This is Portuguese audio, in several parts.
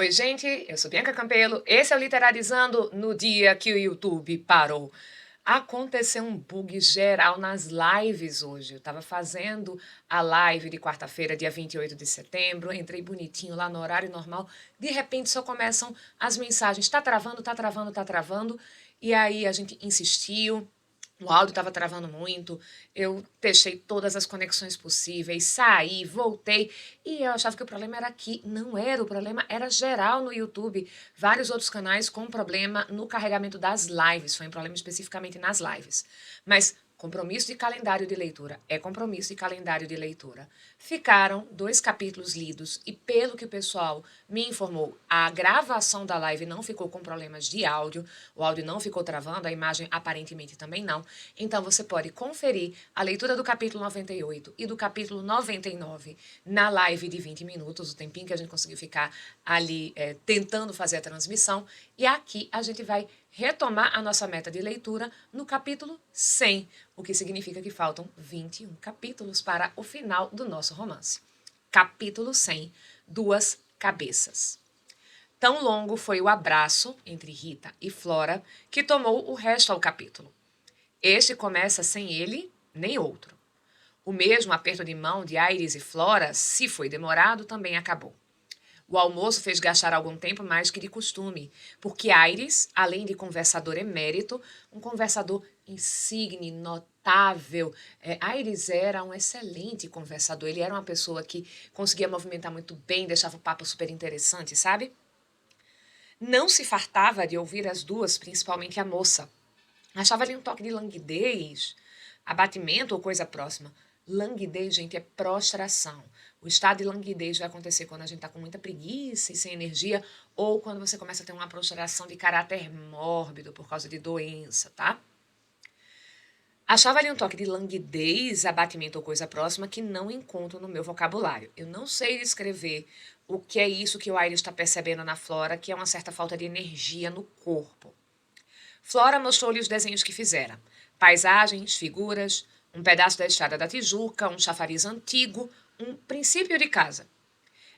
Oi, gente, eu sou Bianca Campelo, esse é o Literalizando no dia que o YouTube parou. Aconteceu um bug geral nas lives hoje. Eu estava fazendo a live de quarta-feira, dia 28 de setembro, entrei bonitinho lá no horário normal, de repente só começam as mensagens, tá travando, tá travando, tá travando, e aí a gente insistiu. O áudio estava travando muito, eu testei todas as conexões possíveis, saí, voltei, e eu achava que o problema era aqui. Não era, o problema era geral no YouTube. Vários outros canais com problema no carregamento das lives, foi um problema especificamente nas lives. Mas compromisso de calendário de leitura é compromisso de calendário de leitura. Ficaram 2 capítulos lidos e, pelo que o pessoal me informou, a gravação da live não ficou com problemas de áudio, o áudio não ficou travando, a imagem aparentemente também não. Então você pode conferir a leitura do capítulo 98 e do capítulo 99 na live de 20 minutos, o tempinho que a gente conseguiu ficar ali tentando fazer a transmissão. E aqui a gente vai retomar a nossa meta de leitura no capítulo 100, o que significa que faltam 21 capítulos para o final do nosso romance. Capítulo 100, Duas Cabeças. Tão longo foi o abraço entre Rita e Flora que tomou o resto ao capítulo. Este começa sem ele nem outro. O mesmo aperto de mão de Aires e Flora, se foi demorado, também acabou. O almoço fez gastar algum tempo mais que de costume, porque Aires, além de conversador emérito, um conversador insigne, notável. Aires era um excelente conversador, ele era uma pessoa que conseguia movimentar muito bem, deixava o papo super interessante, sabe? Não se fartava de ouvir as duas, principalmente a moça. Achava ali um toque de languidez, abatimento ou coisa próxima. Languidez, gente, é prostração. O estado de languidez vai acontecer quando a gente está com muita preguiça e sem energia, ou quando você começa a ter uma prostração de caráter mórbido por causa de doença, tá? Achava ali um toque de languidez, abatimento ou coisa próxima que não encontro no meu vocabulário. Eu não sei descrever o que é isso que o Aires está percebendo na Flora, que é uma certa falta de energia no corpo. Flora mostrou-lhe os desenhos que fizera. Paisagens, figuras, um pedaço da estrada da Tijuca, um chafariz antigo, um princípio de casa.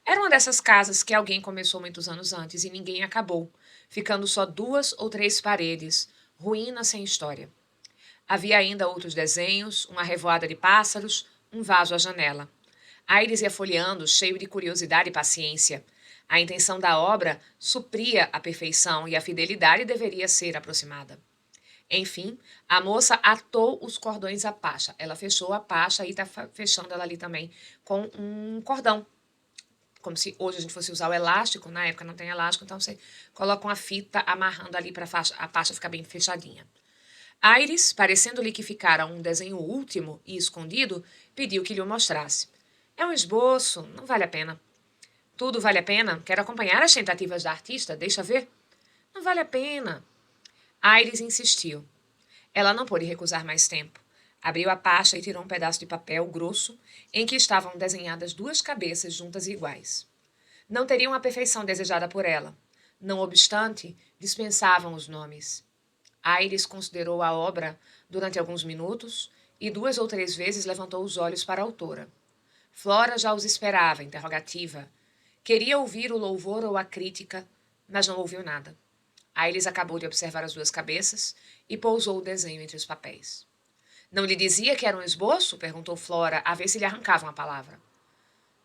Era uma dessas casas que alguém começou muitos anos antes e ninguém acabou, ficando só 2 ou 3 paredes, ruína sem história. Havia ainda outros desenhos, uma revoada de pássaros, um vaso à janela. Aires ia folheando, cheio de curiosidade e paciência. A intenção da obra supria a perfeição e a fidelidade deveria ser aproximada. Enfim, a moça atou os cordões à paxa. Ela fechou a paxa e está fechando ela ali também com um cordão. Como se hoje a gente fosse usar o elástico, na época não tem elástico, então você coloca uma fita amarrando ali para a paxa ficar bem fechadinha. Aires, parecendo-lhe que ficara um desenho último e escondido, pediu que lhe o mostrasse. É um esboço, não vale a pena. Tudo vale a pena? Quero acompanhar as tentativas da artista, deixa ver. Não vale a pena. Aires insistiu. Ela não pôde recusar mais tempo. Abriu a pasta e tirou um pedaço de papel grosso em que estavam desenhadas 2 cabeças juntas e iguais. Não teriam a perfeição desejada por ela. Não obstante, dispensavam os nomes. Aires considerou a obra durante alguns minutos e 2 ou 3 vezes levantou os olhos para a autora. Flora já os esperava, interrogativa. Queria ouvir o louvor ou a crítica, mas não ouviu nada. Aires acabou de observar as 2 cabeças e pousou o desenho entre os papéis. Não lhe dizia que era um esboço? Perguntou Flora, a ver se lhe arrancavam a palavra.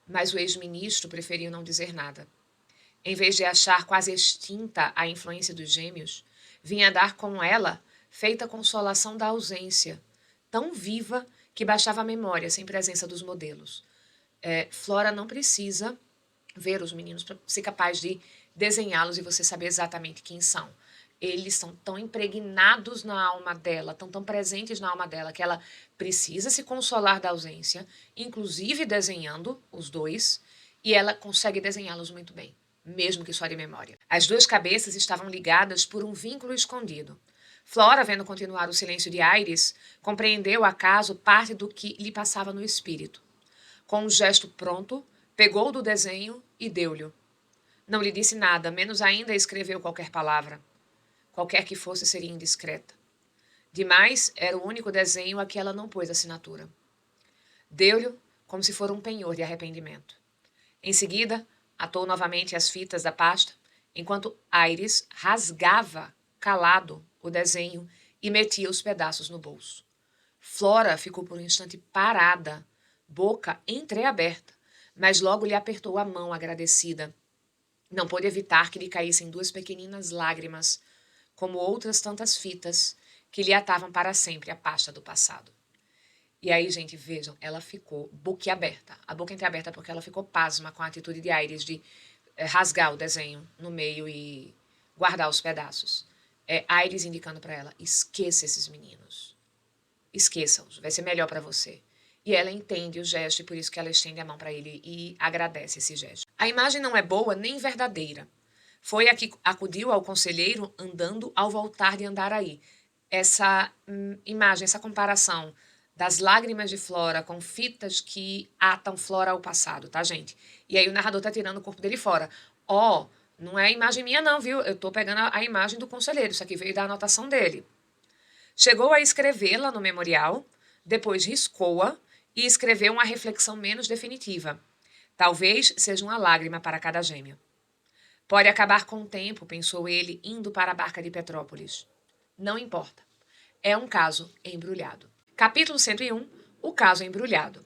Mas o ex-ministro preferiu não dizer nada. Em vez de achar quase extinta a influência dos gêmeos, vinha dar com ela feita consolação da ausência, tão viva que bastava a memória sem presença dos modelos. Flora não precisa ver os meninos para ser capaz de desenhá-los e você saber exatamente quem são. Eles são tão impregnados na alma dela, tão presentes na alma dela, que ela precisa se consolar da ausência, inclusive desenhando os 2, e ela consegue desenhá-los muito bem, mesmo que só de memória. As 2 cabeças estavam ligadas por um vínculo escondido. Flora, vendo continuar o silêncio de Aires, compreendeu acaso parte do que lhe passava no espírito. Com um gesto pronto, pegou do desenho e deu-lhe. Não lhe disse nada, menos ainda escreveu qualquer palavra. Qualquer que fosse seria indiscreta. Demais, era o único desenho a que ela não pôs assinatura. Deu-lhe como se for um penhor de arrependimento. Em seguida, atou novamente as fitas da pasta, enquanto Aires rasgava, calado, o desenho e metia os pedaços no bolso. Flora ficou por um instante parada, boca entreaberta, mas logo lhe apertou a mão agradecida. Não pôde evitar que lhe caíssem duas pequeninas lágrimas, como outras tantas fitas que lhe atavam para sempre a pasta do passado. E aí, gente, vejam, ela ficou boquiaberta. A boca entreaberta porque ela ficou pasma com a atitude de Aires de rasgar o desenho no meio e guardar os pedaços. Aires indicando para ela, esqueça esses meninos. Esqueça-os, vai ser melhor para você. E ela entende o gesto e por isso que ela estende a mão para ele e agradece esse gesto. A imagem não é boa nem verdadeira. Foi a que acudiu ao conselheiro andando ao voltar de Andaraí. Essa imagem, essa comparação das lágrimas de Flora com fitas que atam Flora ao passado, tá, gente? E aí o narrador tá tirando o corpo dele fora. Não é imagem minha não, viu? Eu tô pegando a imagem do conselheiro, isso aqui veio da anotação dele. Chegou a escrevê-la no memorial, depois riscou-a e escreveu uma reflexão menos definitiva. Talvez seja uma lágrima para cada gêmeo. Pode acabar com o tempo, pensou ele, indo para a barca de Petrópolis. Não importa. É um caso embrulhado. Capítulo 101, o caso embrulhado.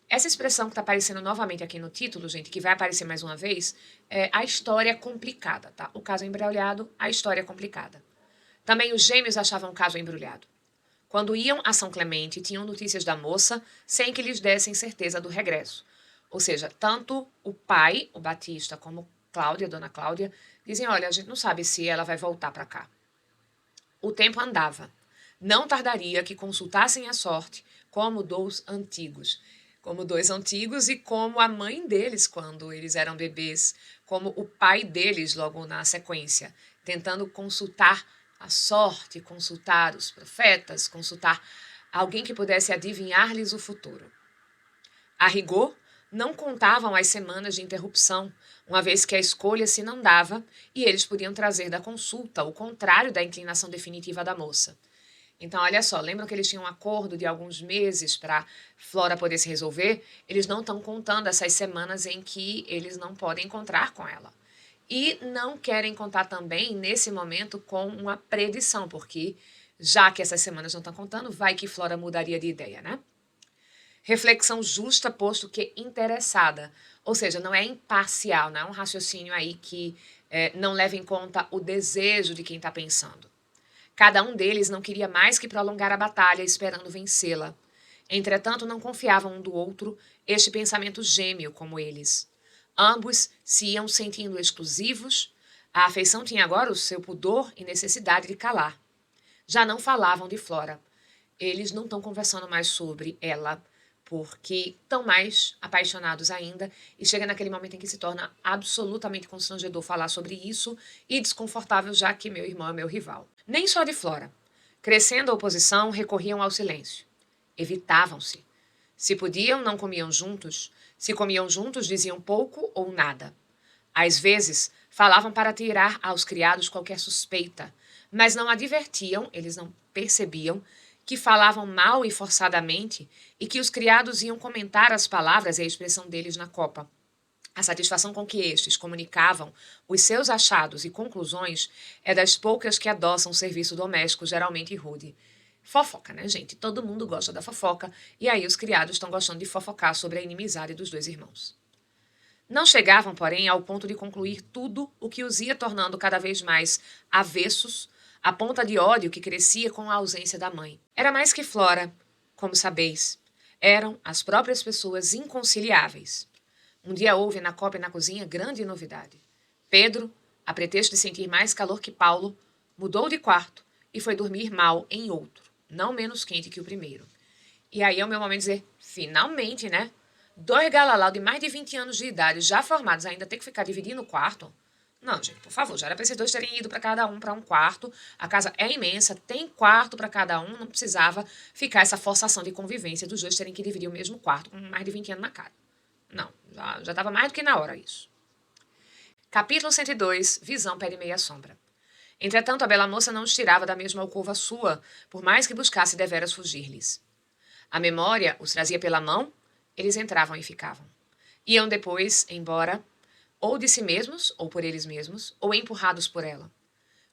Essa expressão que está aparecendo novamente aqui no título, gente, que vai aparecer mais uma vez, é a história complicada, tá? O caso embrulhado, a história complicada. Também os gêmeos achavam o caso embrulhado. Quando iam a São Clemente, tinham notícias da moça sem que lhes dessem certeza do regresso. Ou seja, tanto o pai, o Batista, como Cláudia, Dona Cláudia, dizem, olha, a gente não sabe se ela vai voltar para cá. O tempo andava. Não tardaria que consultassem a sorte como dois antigos e como a mãe deles quando eles eram bebês, como o pai deles logo na sequência, tentando consultar a sorte, consultar os profetas, consultar alguém que pudesse adivinhar-lhes o futuro. A rigor, não contavam as semanas de interrupção, uma vez que a escolha se não dava e eles podiam trazer da consulta o contrário da inclinação definitiva da moça. Então, olha só, lembram que eles tinham um acordo de alguns meses para Flora poder se resolver? Eles não estão contando essas semanas em que eles não podem encontrar com ela. E não querem contar também, nesse momento, com uma predição, porque já que essas semanas não estão contando, vai que Flora mudaria de ideia, né? Reflexão justa, posto que interessada. Ou seja, não é imparcial, não é um raciocínio aí que não leva em conta o desejo de quem está pensando. Cada um deles não queria mais que prolongar a batalha esperando vencê-la. Entretanto, não confiavam um do outro este pensamento gêmeo como eles. Ambos se iam sentindo exclusivos. A afeição tinha agora o seu pudor e necessidade de calar. Já não falavam de Flora. Eles não estão conversando mais sobre ela, porque estão mais apaixonados ainda, e chega naquele momento em que se torna absolutamente constrangedor falar sobre isso e desconfortável, já que meu irmão é meu rival. Nem só de Flora. Crescendo a oposição, recorriam ao silêncio. Evitavam-se. Se podiam, não comiam juntos. Se comiam juntos, diziam pouco ou nada. Às vezes, falavam para tirar aos criados qualquer suspeita, mas não advertiam, eles não percebiam, que falavam mal e forçadamente e que os criados iam comentar as palavras e a expressão deles na copa. A satisfação com que estes comunicavam os seus achados e conclusões é das poucas que adoçam o serviço doméstico, geralmente rude. Fofoca, né, gente? Todo mundo gosta da fofoca, e aí os criados estão gostando de fofocar sobre a inimizade dos dois irmãos. Não chegavam, porém, ao ponto de concluir tudo o que os ia tornando cada vez mais avessos, a ponta de ódio que crescia com a ausência da mãe. Era mais que Flora, como sabeis. Eram as próprias pessoas inconciliáveis. Um dia houve na copa e na cozinha grande novidade. Pedro, a pretexto de sentir mais calor que Paulo, mudou de quarto e foi dormir mal em outro, não menos quente que o primeiro. E aí é o meu momento de dizer, finalmente, né? 2 galalau de mais de 20 anos de idade, já formados, ainda ter que ficar dividindo o quarto? Não, gente, por favor, já era para esses dois terem ido para cada um para um quarto. A casa é imensa, tem quarto para cada um, não precisava ficar essa forçação de convivência dos dois terem que dividir o mesmo quarto com mais de 20 anos na cara. Não, já estava mais do que na hora isso. Capítulo 102, Visão pé de meia sombra. Entretanto, a bela moça não os tirava da mesma alcova sua, por mais que buscasse deveras fugir-lhes. A memória os trazia pela mão, eles entravam e ficavam. Iam depois, embora, ou de si mesmos, ou por eles mesmos, ou empurrados por ela.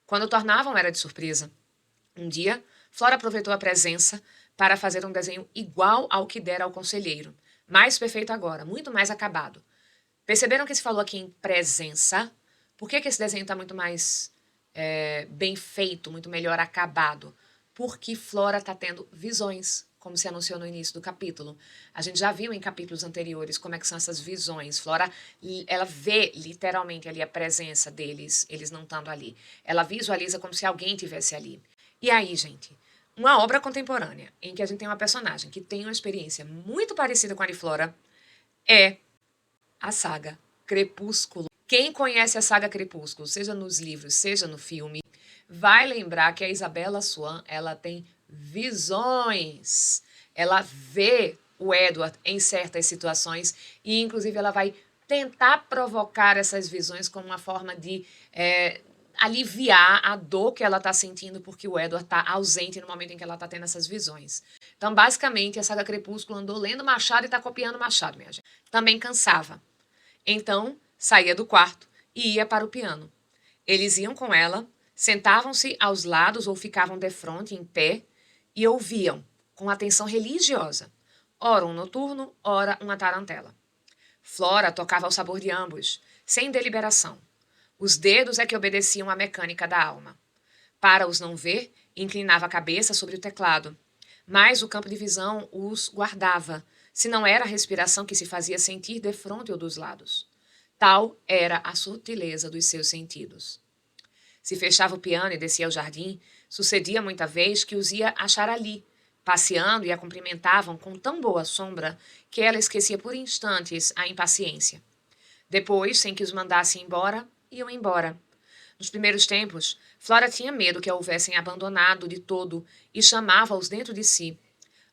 Quando tornavam, era de surpresa. Um dia, Flora aproveitou a presença para fazer um desenho igual ao que dera ao conselheiro. Mais perfeito agora, muito mais acabado. Perceberam que se falou aqui em presença? Por que esse desenho está muito mais bem feito, muito melhor acabado? Porque Flora está tendo visões, como se anunciou no início do capítulo. A gente já viu em capítulos anteriores como é que são essas visões. Flora, ela vê literalmente ali a presença deles, eles não estando ali. Ela visualiza como se alguém tivesse ali. E aí, gente, uma obra contemporânea em que a gente tem uma personagem que tem uma experiência muito parecida com a de Flora é a saga Crepúsculo. Quem conhece a saga Crepúsculo, seja nos livros, seja no filme, vai lembrar que a Isabella Swan, ela tem visões. Ela vê o Edward em certas situações e, inclusive, ela vai tentar provocar essas visões como uma forma de aliviar a dor que ela está sentindo porque o Edward está ausente no momento em que ela está tendo essas visões. Então, basicamente, a saga Crepúsculo andou lendo Machado e está copiando Machado, minha gente. Também cansava. Então, saía do quarto e ia para o piano. Eles iam com ela, sentavam-se aos lados ou ficavam defronte, em pé, e ouviam, com atenção religiosa, ora um noturno, ora uma tarantela. Flora tocava ao sabor de ambos, sem deliberação. Os dedos é que obedeciam à mecânica da alma. Para os não ver, inclinava a cabeça sobre o teclado, mas o campo de visão os guardava, se não era a respiração que se fazia sentir defronte ou dos lados. Tal era a sutileza dos seus sentidos. Se fechava o piano e descia ao jardim, sucedia muita vez que os ia achar ali, passeando e a cumprimentavam com tão boa sombra que ela esquecia por instantes a impaciência. Depois, sem que os mandasse embora, iam embora. Nos primeiros tempos, Flora tinha medo que a houvessem abandonado de todo e chamava-os dentro de si.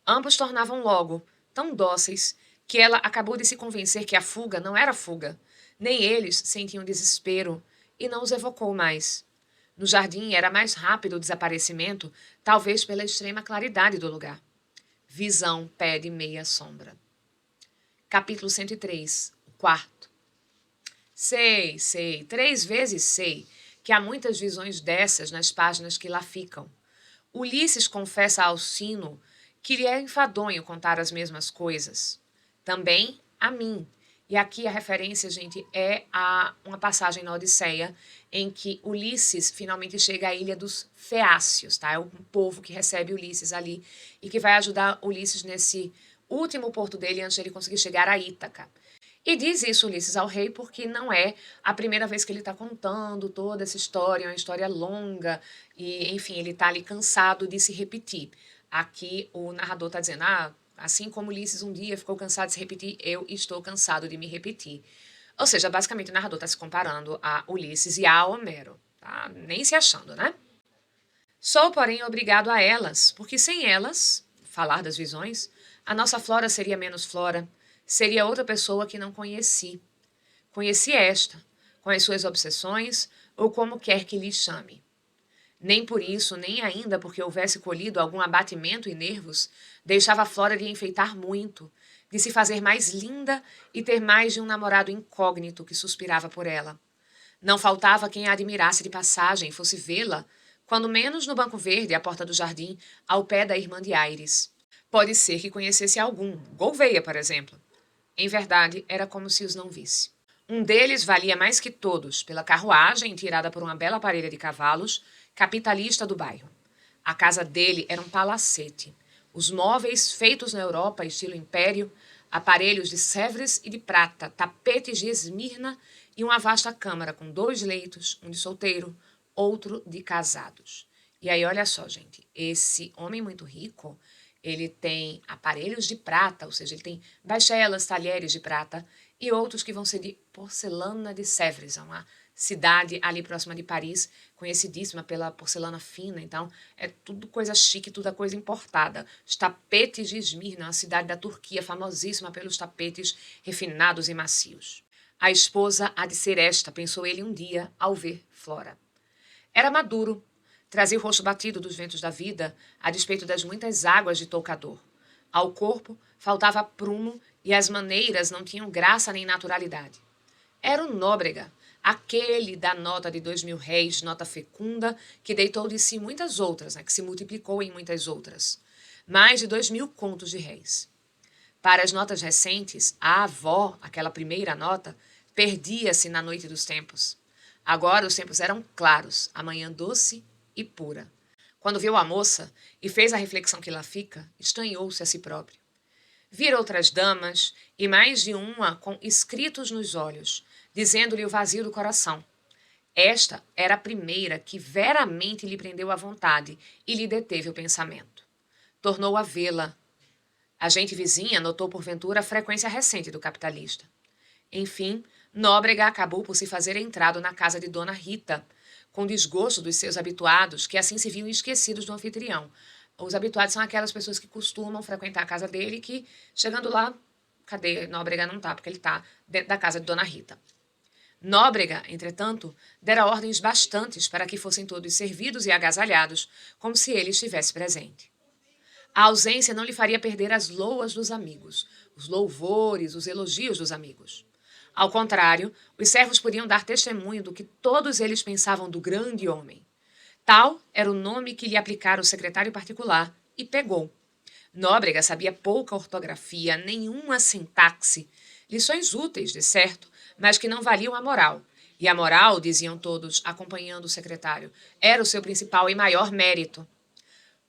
Ambos tornavam logo tão dóceis que ela acabou de se convencer que a fuga não era fuga. Nem eles sentiam desespero e não os evocou mais. No jardim era mais rápido o desaparecimento, talvez pela extrema claridade do lugar. Visão pede meia sombra. Capítulo 103, o quarto. Sei, 3 vezes sei, que há muitas visões dessas nas páginas que lá ficam. Ulisses confessa a Alcino que lhe é enfadonho contar as mesmas coisas. Também a mim. E aqui a referência, gente, é a uma passagem na Odisseia em que Ulisses finalmente chega à ilha dos Feácios, tá? É o povo que recebe Ulisses ali e que vai ajudar Ulisses nesse último porto dele antes de ele conseguir chegar a Ítaca. E diz isso Ulisses ao rei porque não é a primeira vez que ele está contando toda essa história, é uma história longa e, enfim, ele está ali cansado de se repetir. Aqui o narrador está dizendo, assim como Ulisses um dia ficou cansado de se repetir, eu estou cansado de me repetir. Ou seja, basicamente o narrador está se comparando a Ulisses e a Homero, tá? Nem se achando, né? Sou, porém, obrigado a elas, porque sem elas, falar das visões, a nossa Flora seria menos Flora, seria outra pessoa que não conheci. Conheci esta, com as suas obsessões, ou como quer que lhe chame. Nem por isso, nem ainda porque houvesse colhido algum abatimento e nervos, deixava a Flora de enfeitar muito, de se fazer mais linda e ter mais de um namorado incógnito que suspirava por ela. Não faltava quem a admirasse de passagem e fosse vê-la, quando menos no Banco Verde, à porta do jardim, ao pé da irmã de Aires. Pode ser que conhecesse algum, Gouveia, por exemplo. Em verdade, era como se os não visse. Um deles valia mais que todos, pela carruagem tirada por uma bela parelha de cavalos, capitalista do bairro. A casa dele era um palacete. Os móveis, feitos na Europa, estilo império, aparelhos de Sèvres e de prata, tapetes de Esmirna e uma vasta câmara com 2 leitos, um de solteiro, outro de casados. E aí, olha só, gente, esse homem muito rico, ele tem aparelhos de prata, ou seja, ele tem bachelas, talheres de prata e outros que vão ser de porcelana de Sèvres, uma cidade ali próxima de Paris, conhecidíssima pela porcelana fina. Então, é tudo coisa chique, tudo coisa importada. Os tapetes de Esmirna, uma cidade da Turquia famosíssima pelos tapetes refinados e macios. A esposa há de ser esta, pensou ele um dia ao ver Flora. Era maduro, trazia o rosto batido dos ventos da vida, a despeito das muitas águas de toucador. Ao corpo faltava prumo e as maneiras não tinham graça nem naturalidade. Era o Nóbrega, aquele da nota de 2.000 réis, nota fecunda, que deitou de si muitas outras, né, que se multiplicou em muitas outras. Mais de 2.000 contos de réis. Para as notas recentes, a avó, aquela primeira nota, perdia-se na noite dos tempos. Agora os tempos eram claros, a manhã doce e pura. Quando viu a moça e fez a reflexão que lá fica, estranhou-se a si próprio. Vira outras damas, e mais de uma com escritos nos olhos, dizendo-lhe o vazio do coração. Esta era a primeira que veramente lhe prendeu a vontade e lhe deteve o pensamento. Tornou a vê-la. A gente vizinha notou porventura a frequência recente do capitalista. Enfim, Nóbrega acabou por se fazer entrado na casa de Dona Rita, com desgosto dos seus habituados, que assim se viam esquecidos do anfitrião. Os habituados são aquelas pessoas que costumam frequentar a casa dele, que, chegando lá, cadê? Nóbrega não tá, porque ele tá dentro da casa de Dona Rita. Nóbrega, entretanto, dera ordens bastantes para que fossem todos servidos e agasalhados, como se ele estivesse presente. A ausência não lhe faria perder as loas dos amigos, os louvores, os elogios dos amigos. Ao contrário, os servos podiam dar testemunho do que todos eles pensavam do grande homem. Tal era o nome que lhe aplicara o secretário particular, e pegou. Nóbrega sabia pouca ortografia, nenhuma sintaxe, lições úteis, de certo, mas que não valiam a moral. E a moral, diziam todos, acompanhando o secretário, era o seu principal e maior mérito.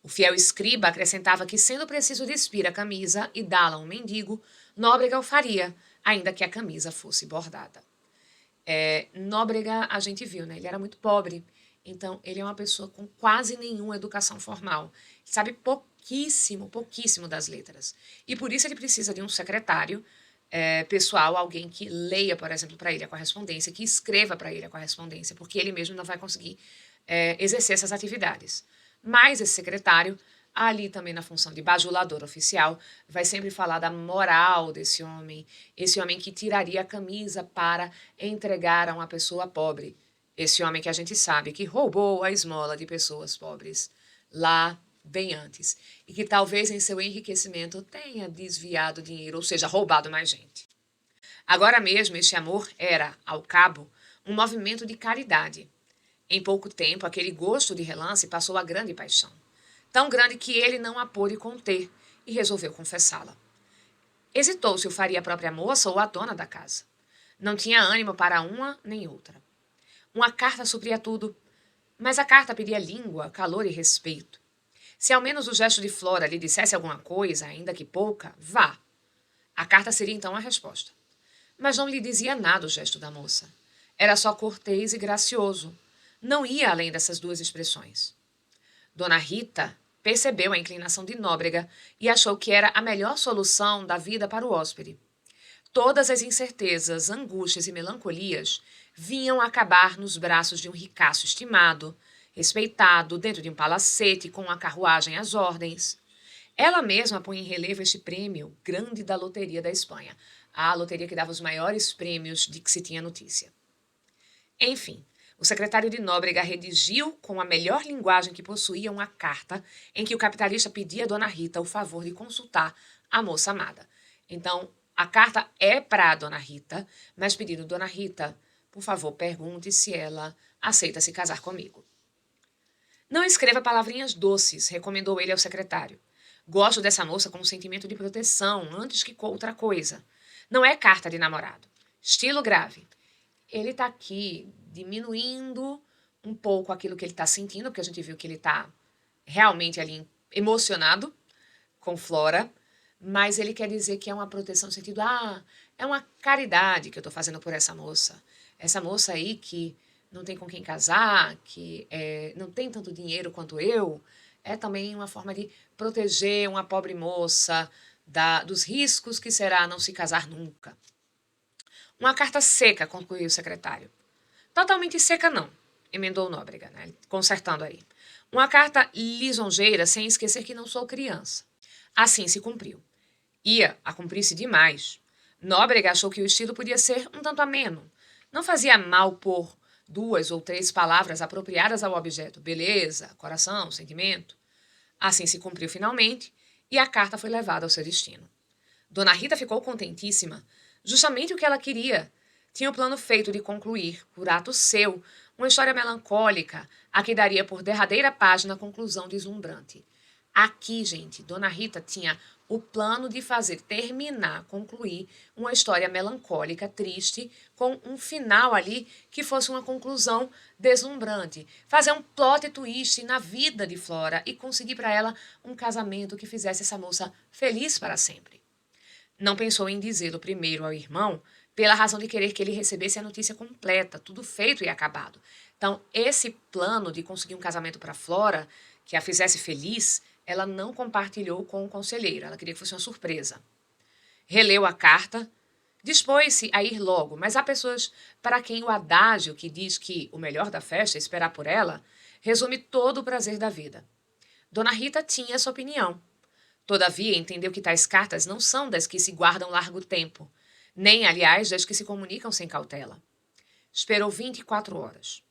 O fiel escriba acrescentava que, sendo preciso despir a camisa e dá-la a um mendigo, Nóbrega o faria, ainda que a camisa fosse bordada. Nóbrega, a gente viu, né? Ele era muito pobre, então ele é uma pessoa com quase nenhuma educação formal. Sabe pouquíssimo, pouquíssimo das letras. E por isso ele precisa de um secretário pessoal, alguém que leia, por exemplo, para ele a correspondência, que escreva para ele a correspondência, porque ele mesmo não vai conseguir exercer essas atividades. Mas esse secretário, ali também na função de bajulador oficial, vai sempre falar da moral desse homem, esse homem que tiraria a camisa para entregar a uma pessoa pobre, esse homem que a gente sabe que roubou a esmola de pessoas pobres lá bem antes, e que talvez em seu enriquecimento tenha desviado dinheiro, ou seja, roubado mais gente. Agora mesmo, este amor era, ao cabo, um movimento de caridade. Em pouco tempo, aquele gosto de relance passou a grande paixão. Tão grande que ele não a pôde conter e resolveu confessá-la. Hesitou se o faria a própria moça ou a dona da casa. Não tinha ânimo para uma nem outra. Uma carta supria tudo, mas a carta pedia língua, calor e respeito. Se ao menos o gesto de Flora lhe dissesse alguma coisa, ainda que pouca, vá. A carta seria então a resposta. Mas não lhe dizia nada o gesto da moça. Era só cortês e gracioso. Não ia além dessas duas expressões. Dona Rita percebeu a inclinação de Nóbrega e achou que era a melhor solução da vida para o hóspede. Todas as incertezas, angústias e melancolias vinham acabar nos braços de um ricaço estimado, respeitado, dentro de um palacete com uma carruagem às ordens. Ela mesma põe em relevo este prêmio grande da loteria da Espanha, a loteria que dava os maiores prêmios de que se tinha notícia. Enfim, o secretário de Nóbrega redigiu com a melhor linguagem que possuía uma carta em que o capitalista pedia a Dona Rita o favor de consultar a moça amada. Então, a carta é para a Dona Rita, mas pedindo, Dona Rita, por favor, pergunte se ela aceita se casar comigo. Não escreva palavrinhas doces, recomendou ele ao secretário. Gosto dessa moça com um sentimento de proteção, antes que com outra coisa. Não é carta de namorado. Estilo grave. Ele está aqui diminuindo um pouco aquilo que ele está sentindo, porque a gente viu que ele está realmente ali emocionado com Flora, mas ele quer dizer que é uma proteção no sentido, é uma caridade que eu estou fazendo por essa moça. Essa moça aí que não tem com quem casar, que não tem tanto dinheiro quanto eu, é também uma forma de proteger uma pobre moça dos riscos que será não se casar nunca. Uma carta seca, concluiu o secretário. Totalmente seca não, emendou Nóbrega, né, consertando aí. Uma carta lisonjeira, sem esquecer que não sou criança. Assim se cumpriu. Ia a cumprir-se demais. Nóbrega achou que o estilo podia ser um tanto ameno. Não fazia mal pôr 2 ou 3 palavras apropriadas ao objeto. Beleza, coração, sentimento. Assim se cumpriu finalmente, e a carta foi levada ao seu destino. Dona Rita ficou contentíssima. Justamente o que ela queria. Tinha o plano feito de concluir, por ato seu, uma história melancólica, a que daria por derradeira página a conclusão deslumbrante. Aqui, gente, Dona Rita tinha o plano de fazer terminar, concluir uma história melancólica, triste, com um final ali que fosse uma conclusão deslumbrante. Fazer um plot twist na vida de Flora e conseguir para ela um casamento que fizesse essa moça feliz para sempre. Não pensou em dizê-lo primeiro ao irmão, pela razão de querer que ele recebesse a notícia completa, tudo feito e acabado. Então, esse plano de conseguir um casamento para Flora, que a fizesse feliz, ela não compartilhou com o conselheiro. Ela queria que fosse uma surpresa. Releu a carta, dispôs-se a ir logo, mas há pessoas para quem o adágio que diz que o melhor da festa é esperar por ela, resume todo o prazer da vida. Dona Rita tinha essa opinião. Todavia, entendeu que tais cartas não são das que se guardam largo tempo, nem, aliás, das que se comunicam sem cautela. Esperou 24 horas.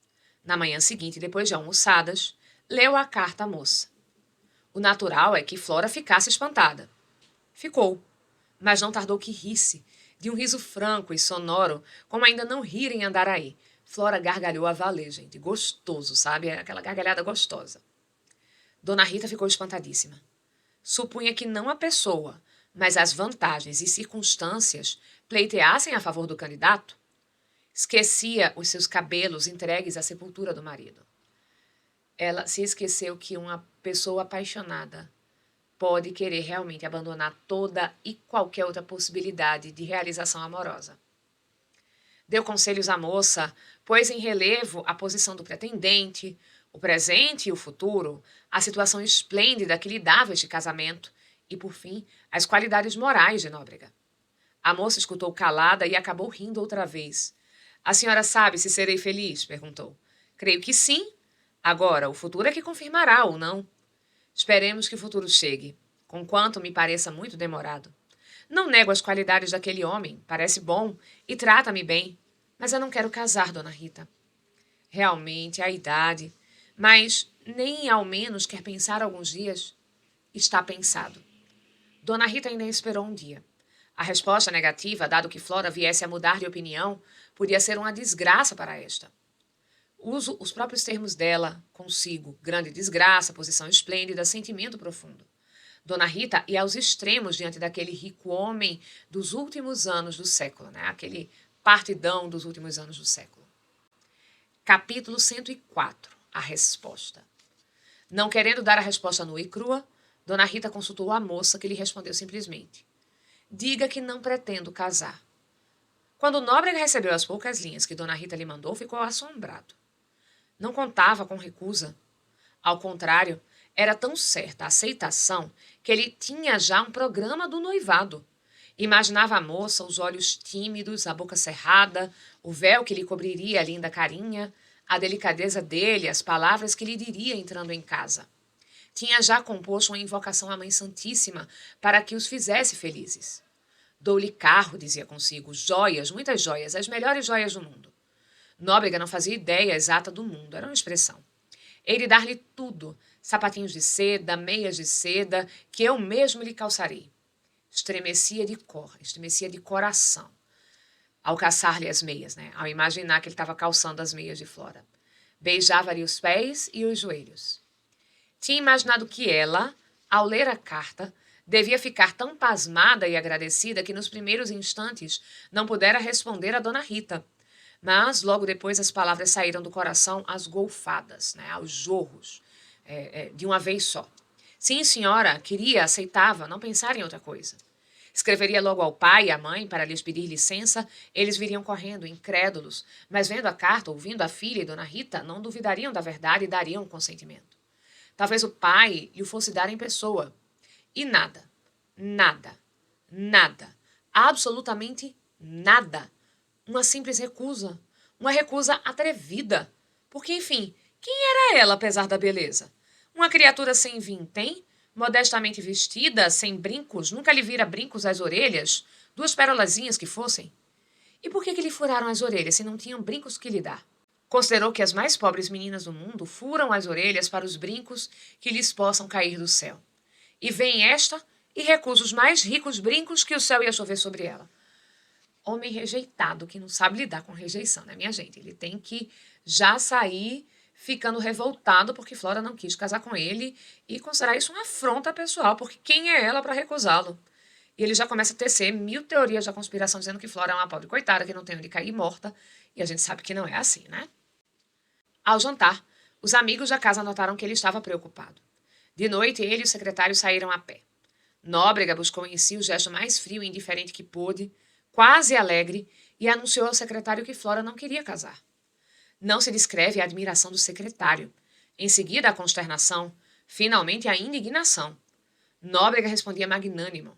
Na manhã seguinte, depois de almoçadas, leu a carta à moça. O natural é que Flora ficasse espantada. Ficou, mas não tardou que risse, de um riso franco e sonoro, como ainda não rir em Andaraí. Flora gargalhou a valer, gente, gostoso, sabe? Aquela gargalhada gostosa. Dona Rita ficou espantadíssima. Supunha que não a pessoa, mas as vantagens e circunstâncias pleiteassem a favor do candidato. Esquecia os seus cabelos entregues à sepultura do marido. Ela se esqueceu que uma pessoa apaixonada pode querer realmente abandonar toda e qualquer outra possibilidade de realização amorosa. Deu conselhos à moça, pôs em relevo a posição do pretendente, o presente e o futuro, a situação esplêndida que lhe dava este casamento e, por fim, as qualidades morais de Nóbrega. A moça escutou calada e acabou rindo outra vez. A senhora sabe se serei feliz? Perguntou. Creio que sim. Agora, o futuro é que confirmará ou não. Esperemos que o futuro chegue, conquanto me pareça muito demorado. Não nego as qualidades daquele homem, parece bom e trata-me bem, mas eu não quero casar, Dona Rita. Realmente, a idade, mas nem ao menos quer pensar alguns dias? Está pensado. Dona Rita ainda esperou um dia. A resposta negativa, dado que Flora viesse a mudar de opinião, podia ser uma desgraça para esta. Uso os próprios termos dela consigo: grande desgraça, posição esplêndida, sentimento profundo. Dona Rita ia aos extremos diante daquele rico homem dos últimos anos do século, né? Aquele partidão dos últimos anos do século. Capítulo 104. A resposta. Não querendo dar a resposta nua e crua, Dona Rita consultou a moça, que lhe respondeu simplesmente: diga que não pretendo casar. Quando Nóbrega recebeu as poucas linhas que Dona Rita lhe mandou, ficou assombrado. Não contava com recusa. Ao contrário, era tão certa a aceitação que ele tinha já um programa do noivado. Imaginava a moça, os olhos tímidos, a boca cerrada, o véu que lhe cobriria a linda carinha, a delicadeza dele, as palavras que lhe diria entrando em casa. Tinha já composto uma invocação à Mãe Santíssima para que os fizesse felizes. Dou-lhe carro, dizia consigo, joias, muitas joias, as melhores joias do mundo. Nóbrega não fazia ideia exata do mundo, era uma expressão. Hei de dar-lhe tudo, sapatinhos de seda, meias de seda, que eu mesmo lhe calçarei. Estremecia de cor, estremecia de coração, ao caçar-lhe as meias, né? Ao imaginar que ele estava calçando as meias de Flora. Beijava-lhe os pés e os joelhos. Tinha imaginado que ela, ao ler a carta, devia ficar tão pasmada e agradecida que nos primeiros instantes não pudera responder a Dona Rita. Mas logo depois as palavras saíram do coração às golfadas, né, aos jorros, de uma vez só. Sim, senhora, queria, aceitava, não pensar em outra coisa. Escreveria logo ao pai e à mãe para lhes pedir licença, eles viriam correndo, incrédulos, mas vendo a carta, ouvindo a filha e Dona Rita, não duvidariam da verdade e dariam consentimento. Talvez o pai lhe fosse dar em pessoa. E nada, nada, nada, absolutamente nada. Uma simples recusa, uma recusa atrevida. Porque, enfim, quem era ela, apesar da beleza? Uma criatura sem vintém, modestamente vestida, sem brincos, nunca lhe vira brincos às orelhas, duas perolazinhas que fossem. E por que lhe furaram as orelhas, se não tinham brincos que lhe dar? Considerou que as mais pobres meninas do mundo furam as orelhas para os brincos que lhes possam cair do céu. E vem esta e recusa os mais ricos brincos que o céu ia chover sobre ela. Homem rejeitado que não sabe lidar com rejeição, né, minha gente? Ele tem que já sair ficando revoltado porque Flora não quis casar com ele e considerar isso uma afronta pessoal, porque quem é ela para recusá-lo? E ele já começa a tecer mil teorias da conspiração dizendo que Flora é uma pobre coitada, que não tem onde cair morta, e a gente sabe que não é assim, né? Ao jantar, os amigos da casa notaram que ele estava preocupado. De noite, ele e o secretário saíram a pé. Nóbrega buscou em si o gesto mais frio e indiferente que pôde, quase alegre, e anunciou ao secretário que Flora não queria casar. Não se descreve a admiração do secretário. Em seguida, a consternação, finalmente a indignação. Nóbrega respondia magnânimo.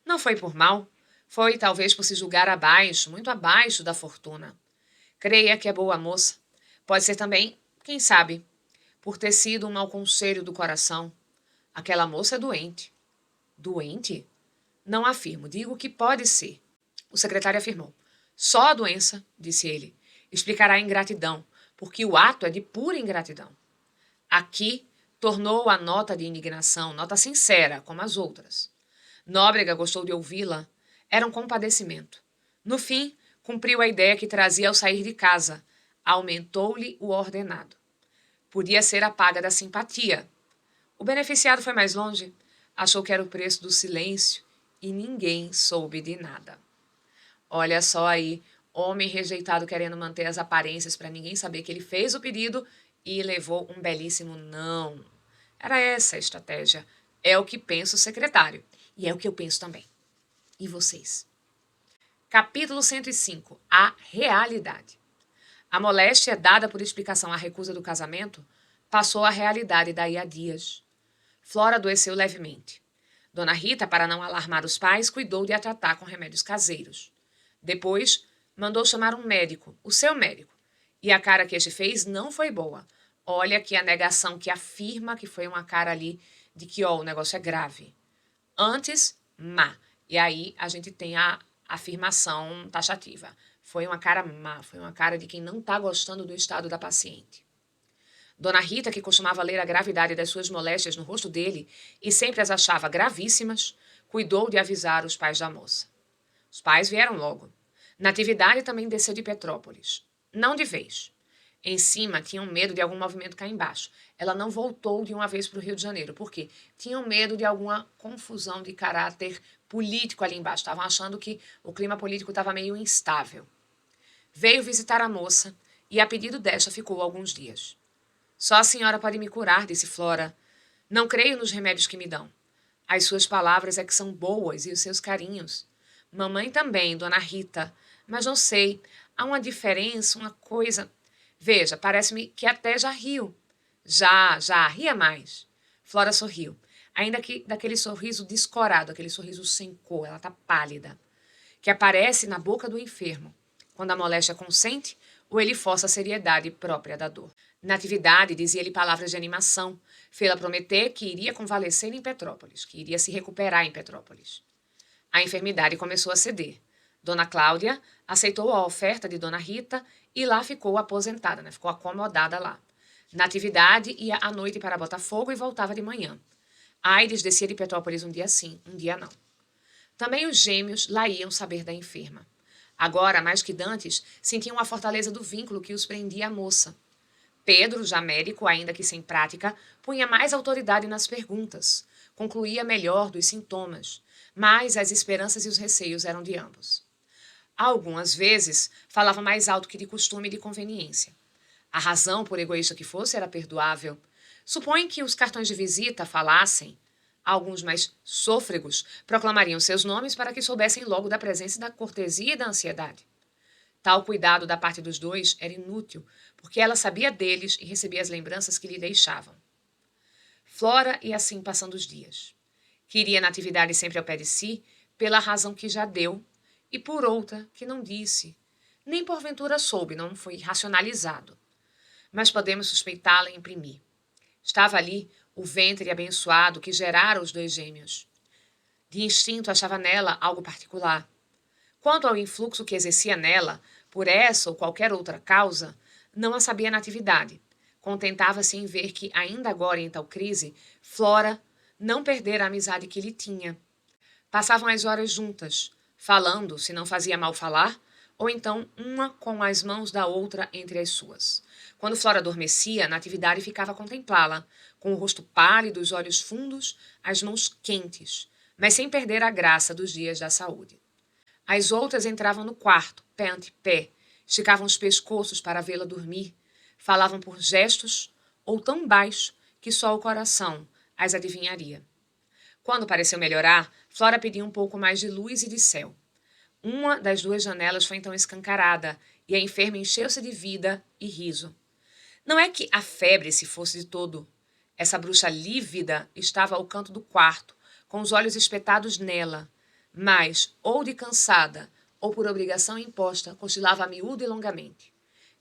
Não foi por mal, foi talvez por se julgar abaixo, muito abaixo da fortuna. Creia que é boa moça. Pode ser também, quem sabe, por ter sido um mau conselho do coração. Aquela moça é doente. Doente? Não afirmo, digo que pode ser. O secretário afirmou. Só a doença, disse ele, explicará a ingratidão, porque o ato é de pura ingratidão. Aqui tornou a nota de indignação, nota sincera, como as outras. Nóbrega gostou de ouvi-la. Era um compadecimento. No fim, cumpriu a ideia que trazia ao sair de casa. Aumentou-lhe o ordenado. Podia ser a paga da simpatia. O beneficiado foi mais longe. Achou que era o preço do silêncio e ninguém soube de nada. Olha só aí, homem rejeitado querendo manter as aparências para ninguém saber que ele fez o pedido e levou um belíssimo não. Era essa a estratégia. É o que pensa o secretário. E é o que eu penso também. E vocês? Capítulo 105. A realidade. A moléstia dada por explicação à recusa do casamento passou à realidade daí a dias. Flora adoeceu levemente. Dona Rita, para não alarmar os pais, cuidou de a tratar com remédios caseiros. Depois, mandou chamar um médico, o seu médico. E a cara que este fez não foi boa. Olha que a negação que afirma que foi uma cara ali de que, ó, o negócio é grave. Antes, má. E aí a gente tem a afirmação taxativa. Foi uma cara má, foi uma cara de quem não está gostando do estado da paciente. Dona Rita, que costumava ler a gravidade das suas moléstias no rosto dele e sempre as achava gravíssimas, cuidou de avisar os pais da moça. Os pais vieram logo. Natividade também desceu de Petrópolis. Não de vez. Em cima, tinham medo de algum movimento cá embaixo. Ela não voltou de uma vez para o Rio de Janeiro. Por quê? Tinham medo de alguma confusão de caráter político ali embaixo. Estavam achando que o clima político estava meio instável. Veio visitar a moça e, a pedido desta, ficou alguns dias. Só a senhora pode me curar, disse Flora. Não creio nos remédios que me dão. As suas palavras é que são boas e os seus carinhos. Mamãe também, dona Rita. Mas não sei, há uma diferença, uma coisa... Veja, parece-me que até já riu. Já, ria mais. Flora sorriu, ainda que daquele sorriso descorado, aquele sorriso sem cor, ela está pálida, que aparece na boca do enfermo, quando a moléstia consente ou ele força a seriedade própria da dor. Natividade dizia-lhe palavras de animação, fê-la prometer que iria convalescer em Petrópolis, que iria se recuperar em Petrópolis. A enfermidade começou a ceder. Dona Cláudia aceitou a oferta de Dona Rita e lá ficou aposentada, né? Ficou acomodada lá. Natividade ia à noite para Botafogo e voltava de manhã. Aires descia de Petrópolis um dia sim, um dia não. Também os gêmeos lá iam saber da enferma. Agora, mais que dantes, sentiam a fortaleza do vínculo que os prendia à moça. Pedro, já médico, ainda que sem prática, punha mais autoridade nas perguntas, concluía melhor dos sintomas, mas as esperanças e os receios eram de ambos. Algumas vezes, falava mais alto que de costume e de conveniência. A razão, por egoísta que fosse, era perdoável. Supõe que os cartões de visita falassem. Alguns mais sôfregos proclamariam seus nomes para que soubessem logo da presença da cortesia e da ansiedade. Tal cuidado da parte dos dois era inútil, porque ela sabia deles e recebia as lembranças que lhe deixavam. Flora ia assim passando os dias. Queria Natividade sempre ao pé de si, pela razão que já deu, e por outra que não disse, nem porventura soube, não foi racionalizado. Mas podemos suspeitá-la e imprimir. Estava ali o ventre abençoado que gerara os dois gêmeos. De instinto achava nela algo particular. Quanto ao influxo que exercia nela, por essa ou qualquer outra causa, não a sabia Natividade. Contentava-se em ver que, ainda agora em tal crise, Flora não perdera a amizade que lhe tinha. Passavam as horas juntas. falando, se não fazia mal falar, ou então uma com as mãos da outra entre as suas. Quando Flora adormecia, Natividade ficava a contemplá-la, com o rosto pálido, os olhos fundos, as mãos quentes, mas sem perder a graça dos dias da saúde. As outras entravam no quarto, pé ante pé, esticavam os pescoços para vê-la dormir, falavam por gestos ou tão baixo que só o coração as adivinharia. Quando pareceu melhorar, Flora pediu um pouco mais de luz e de céu. Uma das duas janelas foi então escancarada e a enferma encheu-se de vida e riso. Não é que a febre se fosse de todo. Essa bruxa lívida estava ao canto do quarto, com os olhos espetados nela, mas, ou de cansada, ou por obrigação imposta, cochilava a miúdo e longamente.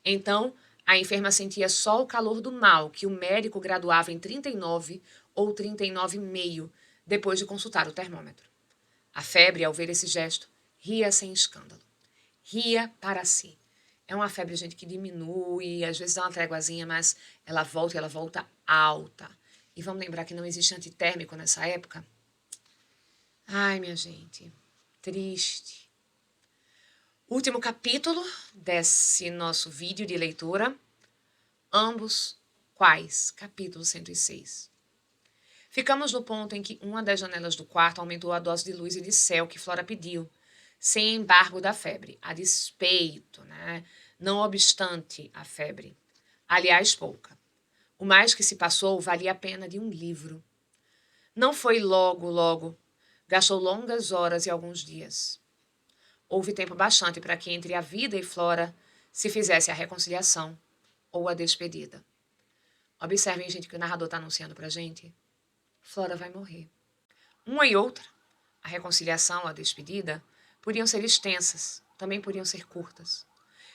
Então, a enferma sentia só o calor do mal, que o médico graduava em 39 ou 39,5, depois de consultar o termômetro. A febre, ao ver esse gesto, ria sem escândalo. Ria para si. É uma febre, gente, que diminui, às vezes dá uma tréguazinha, mas ela volta e ela volta alta. E vamos lembrar que não existe antitérmico nessa época? Ai, minha gente, triste. Último capítulo desse nosso vídeo de leitura. Ambos quais? Capítulo 106. Ficamos no ponto em que uma das janelas do quarto aumentou a dose de luz e de céu que Flora pediu, sem embargo da febre, a despeito, né? Não obstante a febre. Aliás, pouca. O mais que se passou valia a pena de um livro. Não foi logo. Gastou longas horas e alguns dias. Houve tempo bastante para que entre a vida e Flora se fizesse a reconciliação ou a despedida. Observem, gente, que o narrador está anunciando para a gente. Flora vai morrer. Uma e outra, a reconciliação, a despedida, podiam ser extensas, também podiam ser curtas.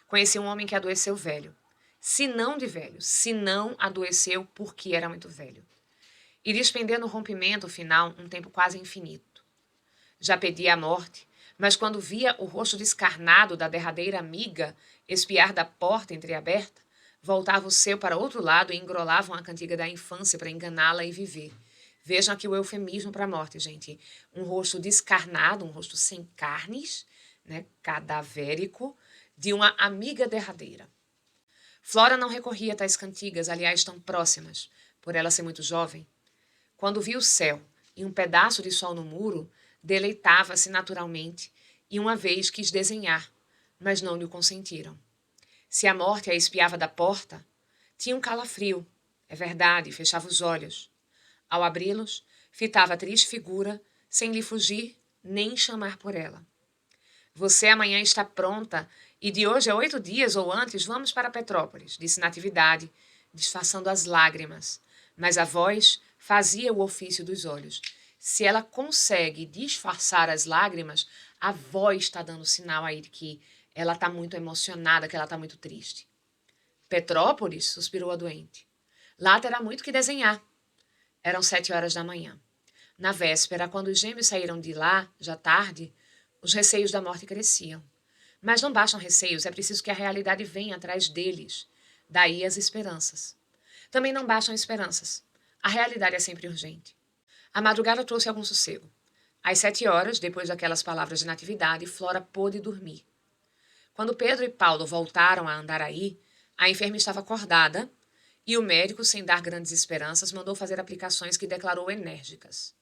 Conheci um homem que adoeceu velho. Se não adoeceu porque era muito velho. E despender no rompimento final um tempo quase infinito. Já pedia a morte, mas quando via o rosto descarnado da derradeira amiga espiar da porta entreaberta, voltava o seu para outro lado e engrolava uma cantiga da infância para enganá-la e viver. Vejam aqui o eufemismo para a morte, gente. Um rosto descarnado, um rosto sem carnes, né, cadavérico, de uma amiga derradeira. Flora não recorria a tais cantigas, aliás, tão próximas, por ela ser muito jovem. Quando via o céu e um pedaço de sol no muro, deleitava-se naturalmente e uma vez quis desenhar, mas não lhe consentiram. Se a morte a espiava da porta, tinha um calafrio, é verdade, fechava os olhos. Ao abri-los, fitava a triste figura, sem lhe fugir nem chamar por ela. Você amanhã está pronta, e de hoje a 8 dias ou antes vamos para Petrópolis, disse Natividade, disfarçando as lágrimas. Mas a voz fazia o ofício dos olhos. Se ela consegue disfarçar as lágrimas, a voz está dando sinal aí de que ela está muito emocionada, que ela está muito triste. Petrópolis, suspirou a doente. Lá terá muito que desenhar. Eram 7 horas da manhã. Na véspera, quando os gêmeos saíram de lá, já tarde, os receios da morte cresciam. Mas não bastam receios, é preciso que a realidade venha atrás deles. Daí as esperanças. Também não bastam esperanças. A realidade é sempre urgente. A madrugada trouxe algum sossego. Às 7 horas, depois daquelas palavras de Natividade, Flora pôde dormir. Quando Pedro e Paulo voltaram a Andaraí, a enferma estava acordada e o médico, sem dar grandes esperanças, mandou fazer aplicações que declarou enérgicas.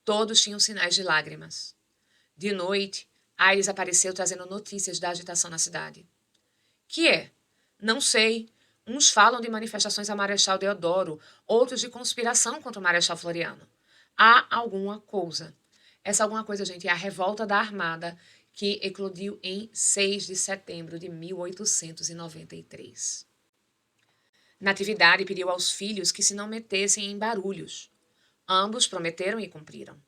Todos tinham sinais de lágrimas. De noite, Aires apareceu trazendo notícias da agitação na cidade. Que é? Não sei. Uns falam de manifestações a Marechal Deodoro, outros de conspiração contra o Marechal Floriano. Há alguma coisa. Essa alguma coisa, gente, é a revolta da Armada, que eclodiu em 6 de setembro de 1893. Natividade pediu aos filhos que se não metessem em barulhos. Ambos prometeram e cumpriram.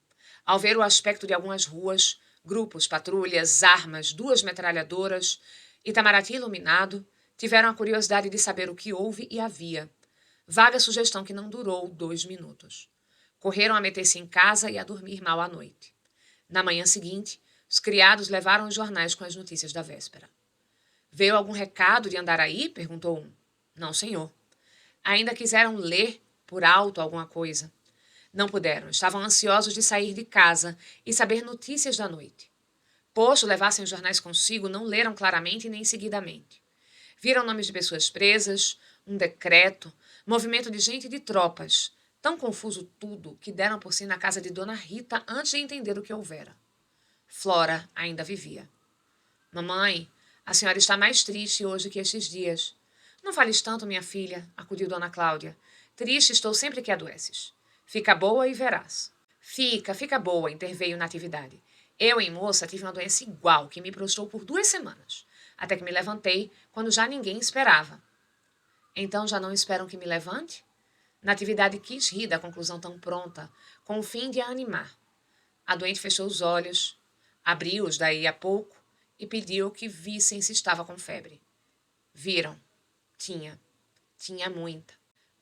Ao ver o aspecto de algumas ruas, grupos, patrulhas, armas, 2 metralhadoras, Itamaraty iluminado, tiveram a curiosidade de saber o que houve e havia. Vaga sugestão que não durou 2 minutos. Correram a meter-se em casa e a dormir mal à noite. Na manhã seguinte, os criados levaram os jornais com as notícias da véspera. Veio algum recado de Andaraí? Perguntou um. Não, senhor. Ainda quiseram ler por alto alguma coisa. Não puderam, estavam ansiosos de sair de casa e saber notícias da noite. Posto levassem os jornais consigo, não leram claramente nem seguidamente. Viram nomes de pessoas presas, um decreto, movimento de gente e de tropas. Tão confuso tudo que deram por si na casa de Dona Rita antes de entender o que houvera. Flora ainda vivia. Mamãe, a senhora está mais triste hoje que estes dias. Não fales tanto, minha filha, acudiu Dona Cláudia. Triste estou sempre que adoeces. Fica boa e verás. Fica boa, interveio Natividade. Eu, em moça, tive uma doença igual que me prostrou por 2 semanas, até que me levantei quando já ninguém esperava. Então já não esperam que me levante? Natividade quis rir da conclusão tão pronta, com o fim de a animar. A doente fechou os olhos, abriu-os daí a pouco e pediu que vissem se estava com febre. Viram. Tinha muita.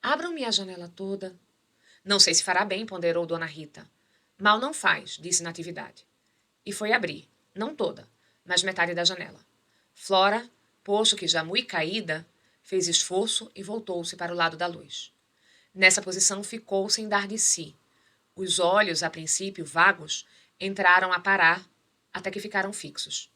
Abram-me a janela toda. Não sei se fará bem, ponderou Dona Rita. Mal não faz, disse Natividade. E foi abrir, não toda, mas metade da janela. Flora, posto que já muito caída, fez esforço e voltou-se para o lado da luz. Nessa posição ficou sem dar de si. Os olhos, a princípio vagos, entraram a parar até que ficaram fixos.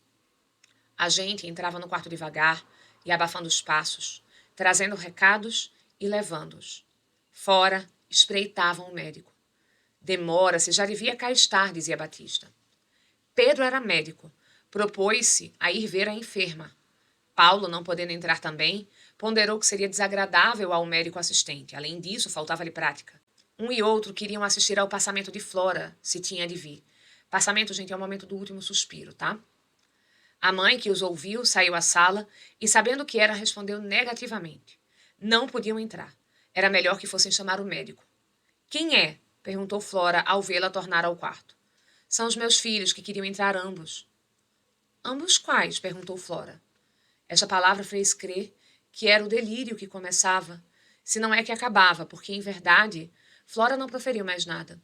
A gente entrava no quarto devagar e abafando os passos, trazendo recados e levando-os. Fora, espreitavam o médico. Demora-se, já devia cá estar, dizia Batista. Pedro era médico. Propôs-se a ir ver a enferma. Paulo, não podendo entrar também, ponderou que seria desagradável ao médico assistente. Além disso, faltava-lhe prática. Um e outro queriam assistir ao passamento de Flora, se tinha de vir. Passamento, gente, é o momento do último suspiro, tá? A mãe, que os ouviu, saiu à sala e, sabendo o que era, respondeu negativamente. Não podiam entrar. Era melhor que fossem chamar o médico. Quem é? Perguntou Flora ao vê-la tornar ao quarto. São os meus filhos, que queriam entrar ambos. Ambos quais? Perguntou Flora. Esta palavra fez crer que era o delírio que começava, se não é que acabava, porque, em verdade, Flora não proferiu mais nada.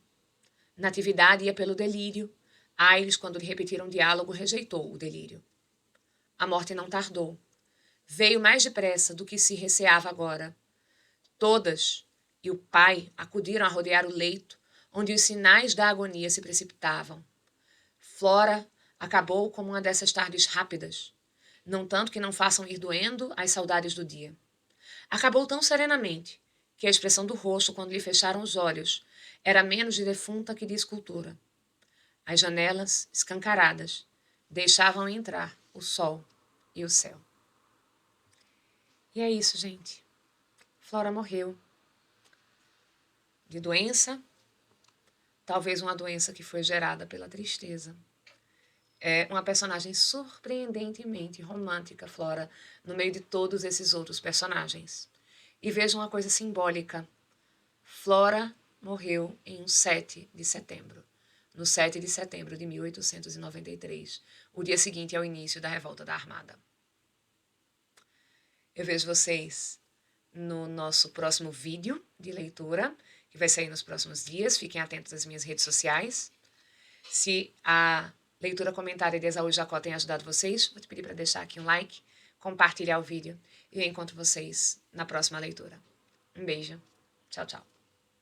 Natividade ia pelo delírio. Aires, quando lhe repetiram o diálogo, rejeitou o delírio. A morte não tardou. Veio mais depressa do que se receava agora. Todas, e o pai, acudiram a rodear o leito, onde os sinais da agonia se precipitavam. Flora acabou como uma dessas tardes rápidas, não tanto que não façam ir doendo as saudades do dia. Acabou tão serenamente que a expressão do rosto, quando lhe fecharam os olhos, era menos de defunta que de escultura. As janelas, escancaradas, deixavam entrar o sol e o céu. E é isso, gente. Flora morreu. De doença, talvez uma doença que foi gerada pela tristeza. É uma personagem surpreendentemente romântica, Flora, no meio de todos esses outros personagens. E veja uma coisa simbólica. Flora morreu em um 7 de setembro. No 7 de setembro de 1893, o dia seguinte ao início da Revolta da Armada. Eu vejo vocês no nosso próximo vídeo de leitura, que vai sair nos próximos dias. Fiquem atentos às minhas redes sociais. Se a leitura comentada de Esaú Jacó tem ajudado vocês, vou te pedir para deixar aqui um like, compartilhar o vídeo e eu encontro vocês na próxima leitura. Um beijo. Tchau, tchau.